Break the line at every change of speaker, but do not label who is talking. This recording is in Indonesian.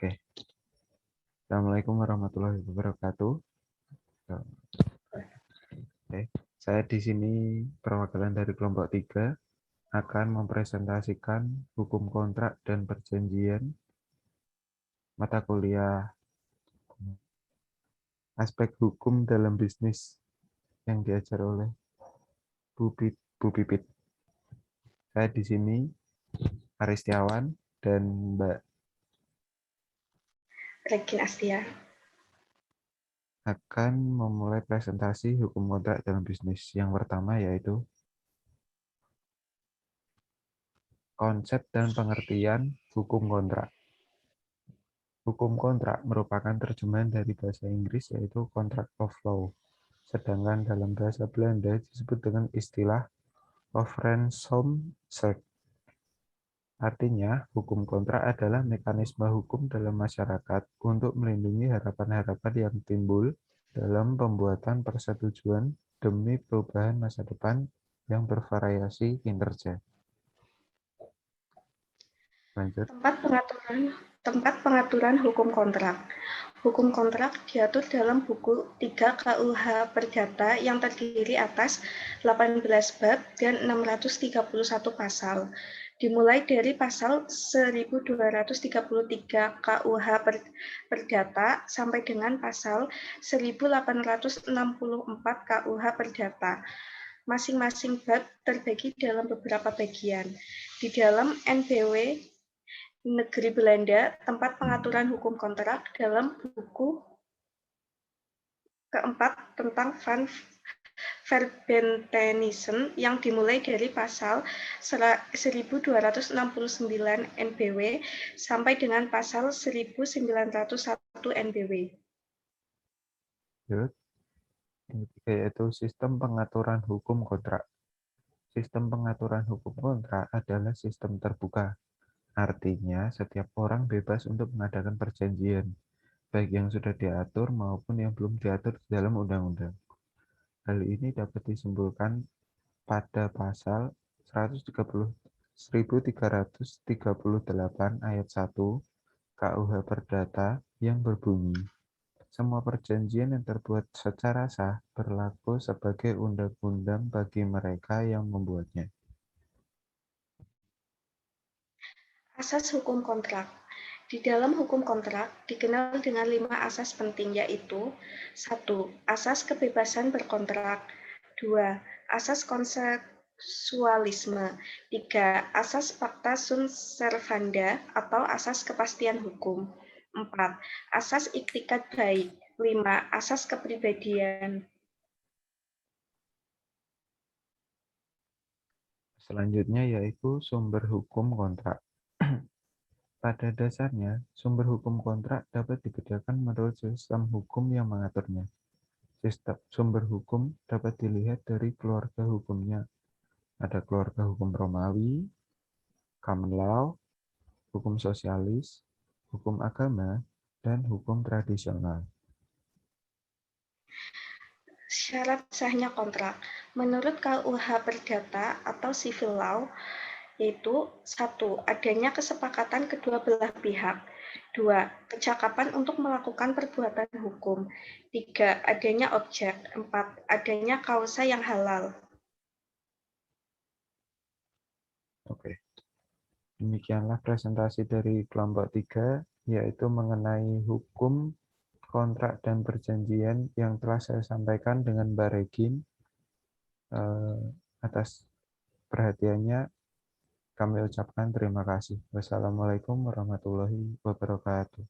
Oke. Assalamualaikum warahmatullahi wabarakatuh. Oke. Saya di sini perwakilan dari kelompok 3 akan mempresentasikan hukum kontrak dan perjanjian mata kuliah aspek hukum dalam bisnis yang diajar oleh Bu Pipit. Saya di sini Aristiawan dan Mbak
Regina Astia
akan memulai presentasi hukum kontrak dalam bisnis. Yang pertama yaitu konsep dan pengertian hukum kontrak. Hukum kontrak merupakan terjemahan dari bahasa Inggris yaitu contract of law. Sedangkan dalam bahasa Belanda disebut dengan istilah of ransom-zaak. Artinya, hukum kontrak adalah mekanisme hukum dalam masyarakat untuk melindungi harapan-harapan yang timbul dalam pembuatan persetujuan demi perubahan masa depan yang bervariasi kinerja. Lanjut.
Tempat pengaturan hukum kontrak. Hukum kontrak diatur dalam buku 3 KUH Perdata yang terdiri atas 18 bab dan 631 pasal. Dimulai dari pasal 1233 KUH Perdata sampai dengan pasal 1864 KUH Perdata. Masing-masing bab terbagi dalam beberapa bagian. Di dalam NBW Negeri Belanda, tempat pengaturan hukum kontrak dalam buku keempat tentang Van Verbentenissen yang dimulai dari pasal 1269 NBW sampai dengan pasal 1901 NBW.
Yang ketiga yaitu sistem pengaturan hukum kontrak. Sistem pengaturan hukum kontrak adalah sistem terbuka. Artinya, setiap orang bebas untuk mengadakan perjanjian, baik yang sudah diatur maupun yang belum diatur di dalam undang-undang. Hal ini dapat disimpulkan pada pasal 1338 ayat 1 KUH Perdata yang berbunyi, semua perjanjian yang terbuat secara sah berlaku sebagai undang-undang bagi mereka yang membuatnya.
Asas hukum kontrak. Di dalam hukum kontrak dikenal dengan 5 asas penting yaitu 1. Asas kebebasan berkontrak. 2. Asas konsensualisme. 3. Asas pacta sunt servanda atau asas kepastian hukum. 4. Asas iktikat baik. 5. Asas kepribadian.
Selanjutnya yaitu sumber hukum kontrak. Pada dasarnya, sumber hukum kontrak dapat dibedakan menurut sistem hukum yang mengaturnya. Sistem sumber hukum dapat dilihat dari keluarga hukumnya. Ada keluarga hukum Romawi, common law, hukum sosialis, hukum agama, dan hukum tradisional.
Syarat sahnya kontrak. Menurut KUH Perdata atau Civil Law, yaitu 1. Adanya kesepakatan kedua belah pihak. 2. Kecakapan untuk melakukan perbuatan hukum. 3. Adanya objek. 4. Adanya kausa yang halal.
Oke. Demikianlah presentasi dari kelompok 3, yaitu mengenai hukum kontrak dan perjanjian yang telah saya sampaikan dengan Mbak Regin. Atas perhatiannya kami ucapkan terima kasih. Wassalamualaikum warahmatullahi wabarakatuh.